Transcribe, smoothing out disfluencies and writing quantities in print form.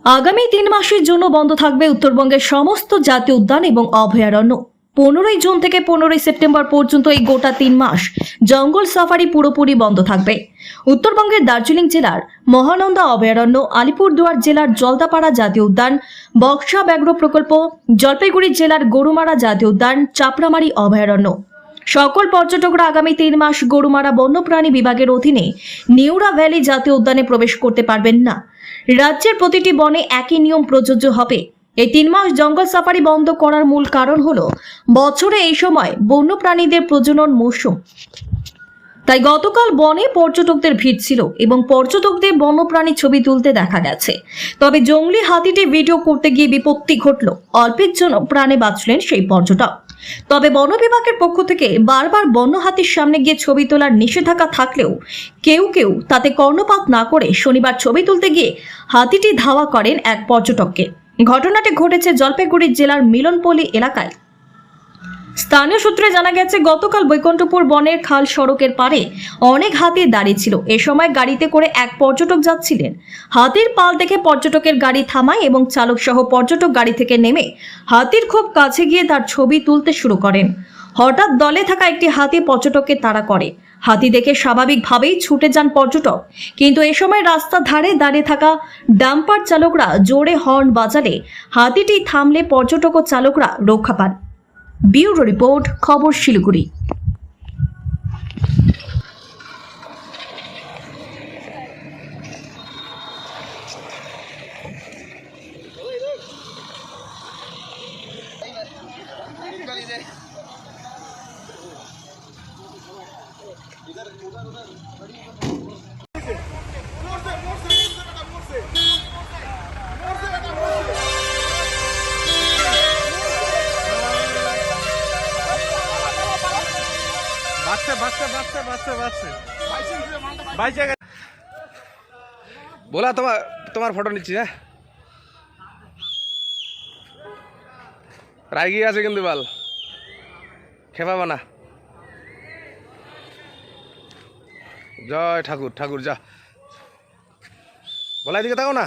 আগামী 3 মাসের জন্য বন্ধ থাকবে উত্তরবঙ্গের সমস্ত জাতীয় উদ্যান এবং অভয়ারণ্য। 15 জুন থেকে 15 সেপ্টেম্বর পর্যন্ত এই গোটা 3 মাস জঙ্গল সাফারি পুরোপুরি বন্ধ থাকবে। উত্তরবঙ্গের দার্জিলিং জেলার মহানন্দা অভয়ারণ্য, আলিপুরদুয়ার জেলার জলদাপাড়া জাতীয় উদ্যান, বক্সা ব্যাঘ্র প্রকল্প, জলপাইগুড়ি জেলার গরুমারা জাতীয় উদ্যান, চাপড়ামারি অভয়ারণ্য। সকল পর্যটকরা আগামী 3 মাস গরুমারা বন্যপ্রাণী বিভাগের অধীনে নিউরা ভ্যালি জাতীয় উদ্যানে প্রবেশ করতে পারবেন না। রাজ্যের প্রতিটি বনে একই নিয়ম প্রযোজ্য হবে। এই 3 মাস জঙ্গল সাফারি বন্ধ করার মূল কারণ হলো বছরে এই সময় বন্যপ্রাণীদের প্রজনন মৌসুম। তাই গতকাল বনে পর্যটকদের ভিড় ছিল এবং পর্যটকদের বন্যপ্রাণী ছবি তুলতে দেখা গেছে। তবে জঙ্গলি হাতিটি ভিডিও করতে গিয়ে বিপত্তি ঘটল। অল্পের জন্য প্রাণে বাঁচলেন সেই পর্যটক। তবে বন বিভাগের পক্ষ থেকে বারবার বন্য হাতির সামনে গিয়ে ছবি তোলার নিষেধাজ্ঞা থাকলেও কেউ তাতে কর্ণপাত না করে শনিবার ছবি তুলতে গিয়ে হাতিটি ধাওয়া করেন এক পর্যটককে। ঘটনাটি ঘটেছে জলপাইগুড়ি জেলার মিলনপল্লী এলাকায়। স্থানীয় সূত্রে জানা গেছে, গতকাল বৈকুণ্ঠপুর বনের খাল সড়কের পারে অনেক হাতি দাঁড়িয়ে ছিল। এ সময় গাড়িতে করে এক পর্যটক যাচ্ছিলেন। হাতির পাল দেখে পর্যটকের গাড়ি থামায় এবং চালক সহ পর্যটক গাড়ি থেকে নেমে হাতির খুব কাছে গিয়ে তার ছবি তুলতে শুরু করেন। হঠাৎ দলে থাকা একটি হাতি পর্যটককে তাড়া করে। হাতি দেখে স্বাভাবিকভাবেই ছুটে যান পর্যটক, কিন্তু এ সময় রাস্তার ধারে দাঁড়িয়ে থাকা ডাম্পার চালকরা জোরে হর্ন বাজালে হাতিটি থামলে পর্যটক ও চালকরা রক্ষা পান। ব্যুরো রিপোর্ট, খবর শিলিগুড়ি। बोला तुम्हार फोटो নিচ্ছি হ্যাঁ রাগি আছে কিন্তু বাল খেপাবা না। জয় ঠাকুর ঠাকুর যা বলাই দিকে তাকো না।